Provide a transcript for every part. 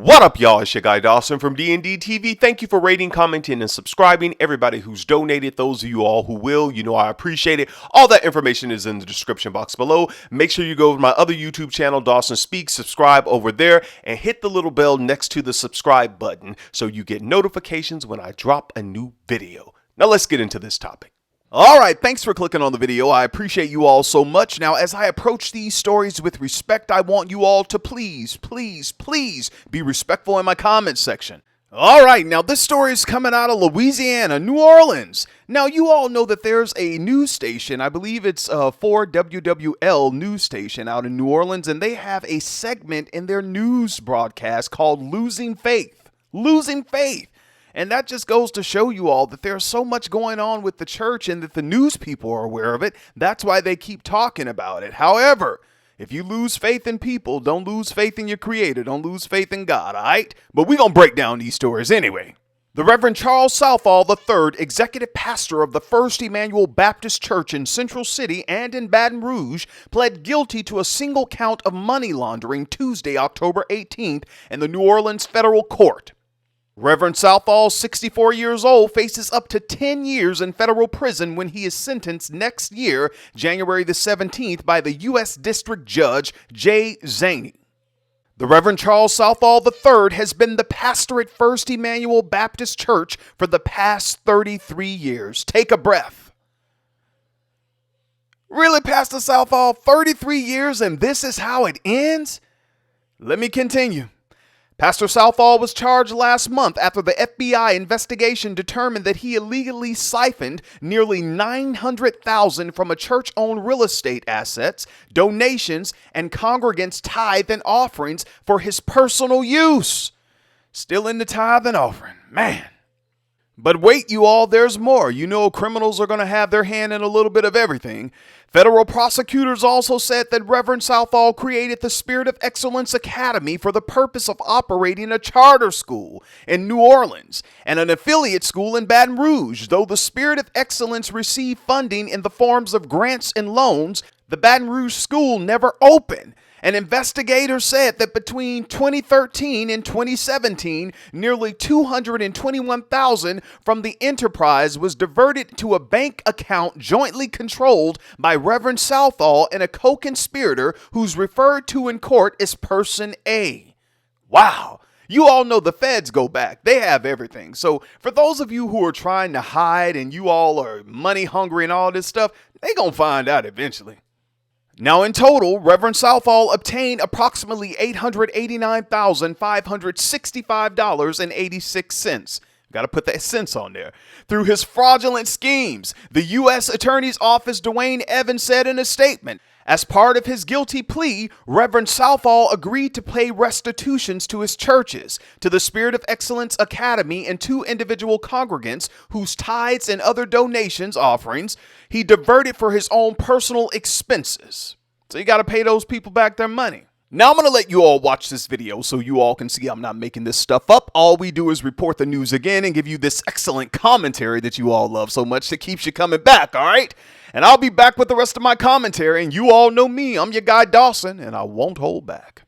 What up, y'all? It's your guy Dawson from D&D TV. Thank you for rating, commenting, and subscribing. Everybody who's donated, those of you all who will, you know I appreciate it. All that information is in the description box below. Make sure you go to my other YouTube channel, Dawson Speaks, subscribe over there, and hit the little bell next to the subscribe button so you get notifications when I drop a new video. Now let's get into this topic. Alright, thanks for clicking on the video. I appreciate you all so much. Now, as I approach these stories with respect, I want you all to please be respectful in my comments section. Alright, now this story is coming out of Louisiana, New Orleans. Now, you all know that there's a news station, I believe it's 4WWL news station out in New Orleans, and they have a segment in their news broadcast called Losing Faith. Losing Faith. And that just goes to show you all that there's so much going on with the church and that the news people are aware of it. That's why they keep talking about it. However, if you lose faith in people, don't lose faith in your creator. Don't lose faith in God, all right? But we're going to break down these stories anyway. The Reverend Charles Southall III, executive pastor of the First Emmanuel Baptist Church in Central City and in Baton Rouge, pled guilty to a single count of money laundering Tuesday, October 18th in the New Orleans federal court. Reverend Southall, 64 years old, faces up to 10 years in federal prison when he is sentenced next year, January the 17th, by the U.S. District Judge Jay Zaney. The Reverend Charles Southall III has been the pastor at First Emmanuel Baptist Church for the past 33 years. Take a breath. Really, Pastor Southall, 33 years and this is how it ends? Let me continue. Pastor Southall was charged last month after the FBI investigation determined that he illegally siphoned nearly $900,000 from a church-owned real estate assets, donations, and congregants' tithe and offerings for his personal use. Still in the tithe and offering, man. But wait, you all, there's more. You know criminals are going to have their hand in a little bit of everything. Federal prosecutors also said that Reverend Southall created the Spirit of Excellence Academy for the purpose of operating a charter school in New Orleans and an affiliate school in Baton Rouge. Though the Spirit of Excellence received funding in the forms of grants and loans, the Baton Rouge school never opened. An investigator said that between 2013 and 2017, nearly $221,000 from the enterprise was diverted to a bank account jointly controlled by Reverend Southall and a co-conspirator who's referred to in court as Person A. Wow. You all know the feds go back. They have everything. So for those of you who are trying to hide and you all are money hungry and all this stuff, they gonna find out eventually. Now, in total, Reverend Southall obtained approximately $889,565.86. Got to put that cents on there. Through his fraudulent schemes, the U.S. Attorney's Office, Dwayne Evans, said in a statement, as part of his guilty plea, Reverend Southall agreed to pay restitutions to his churches, to the Spirit of Excellence Academy, and two individual congregants whose tithes and other donations, offerings, he diverted for his own personal expenses. So you got to pay those people back their money. Now I'm going to let you all watch this video so you all can see I'm not making this stuff up. All we do is report the news again and give you this excellent commentary that you all love so much that keeps you coming back, all right? And I'll be back with the rest of my commentary, and you all know me. I'm your guy Dawson, and I won't hold back.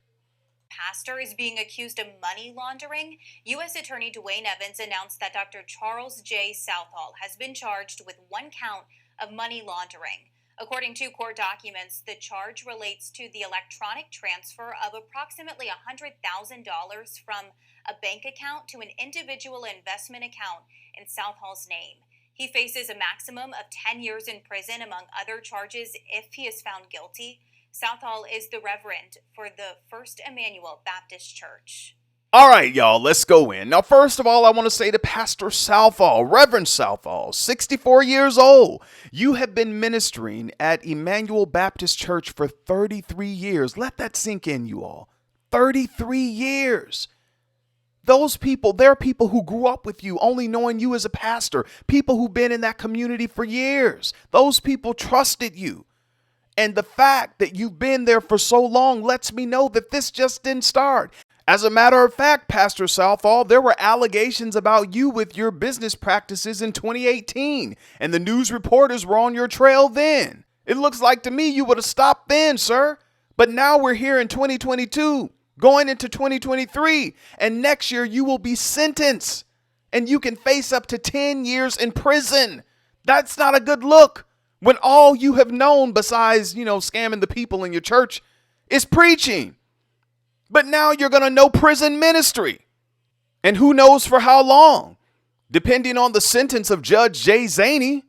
Pastor is being accused of money laundering. U.S. Attorney Dwayne Evans announced that Dr. Charles J. Southall has been charged with one count of money laundering. According to court documents, the charge relates to the electronic transfer of approximately $100,000 from a bank account to an individual investment account in Southall's name. He faces a maximum of 10 years in prison, among other charges, if he is found guilty. Southall is the Reverend for the First Emmanuel Baptist Church. All right, y'all, let's go in. Now, first of all, I want to say to Pastor Southall, Reverend Southall, 64 years old. You have been ministering at Emmanuel Baptist Church for 33 years. Let that sink in, you all. 33 years. Those people, they're people who grew up with you, only knowing you as a pastor. People who've been in that community for years. Those people trusted you. And the fact that you've been there for so long lets me know that this just didn't start. As a matter of fact, Pastor Southall, there were allegations about you with your business practices in 2018, and the news reporters were on your trail then. It looks like to me you would have stopped then, sir. But now we're here in 2022. going into 2023. And next year you will be sentenced and you can face up to 10 years in prison. That's not a good look when all you have known besides, scamming the people in your church is preaching. But now you're going to know prison ministry. And who knows for how long, depending on the sentence of Judge Jay Zaney.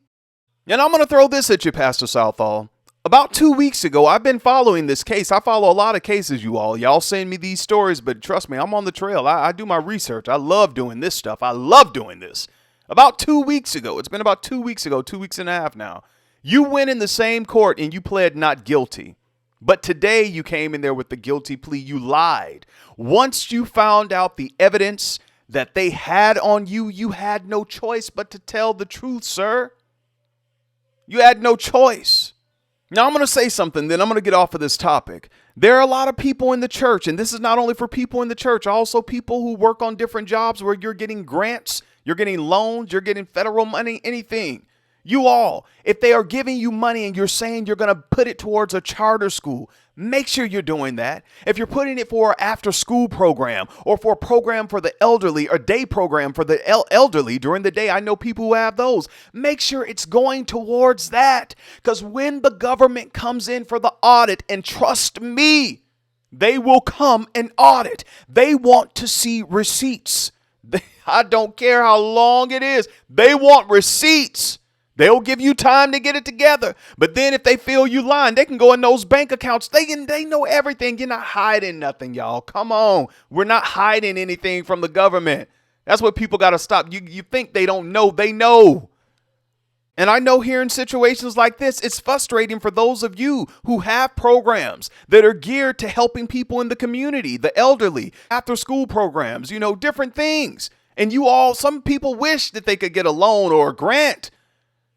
And I'm going to throw this at you, Pastor Southall. About 2 weeks ago, I've been following this case. I follow a lot of cases, you all. Y'all send me these stories, but trust me, I'm on the trail. I do my research. I love doing this stuff. I love doing this. About 2 weeks ago, it's been about 2 weeks ago, 2 weeks and a half now, you went in the same court and you pled not guilty. But today you came in there with the guilty plea. You lied. Once you found out the evidence that they had on you, you had no choice but to tell the truth, sir. You had no choice. Now I'm going to say something, then I'm going to get off of this topic. There are a lot of people in the church, and this is not only for people in the church, also people who work on different jobs where you're getting grants, you're getting loans, you're getting federal money, anything. You all, if they are giving you money and you're saying you're going to put it towards a charter school, make sure you're doing that. If you're putting it for an after school program or for a program for the elderly or day program for the elderly during the day, I know people who have those. Make sure it's going towards that, because when the government comes in for the audit, and trust me, they will come and audit. They want to see receipts. I don't care how long it is. They want receipts. They'll give you time to get it together. But then if they feel you lying, they can go in those bank accounts. They know everything. You're not hiding nothing, y'all. Come on. We're not hiding anything from the government. That's what people got to stop. You think they don't know. They know. And I know here in situations like this, it's frustrating for those of you who have programs that are geared to helping people in the community, the elderly, after school programs, different things. And some people wish that they could get a loan or a grant.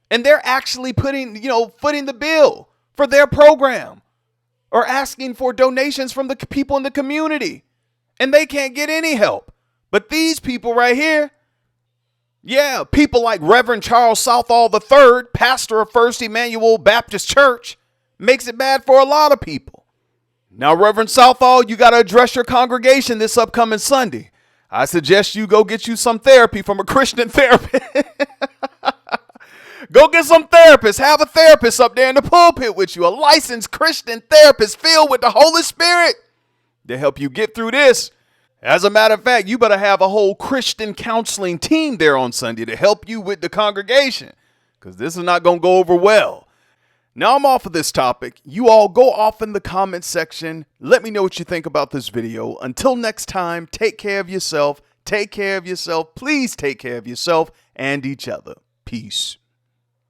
And they're actually footing the bill for their program or asking for donations from the people in the community. And they can't get any help. But these people right here, people like Reverend Charles Southall III, pastor of First Emmanuel Baptist Church, makes it bad for a lot of people. Now, Reverend Southall, you got to address your congregation this upcoming Sunday. I suggest you go get you some therapy from a Christian therapist. Go get some therapists. Have a therapist up there in the pulpit with you. A licensed Christian therapist filled with the Holy Spirit to help you get through this. As a matter of fact, you better have a whole Christian counseling team there on Sunday to help you with the congregation, because this is not going to go over well. Now I'm off of this topic. You all go off in the comments section. Let me know what you think about this video. Until next time, take care of yourself. Take care of yourself. Please take care of yourself and each other. Peace.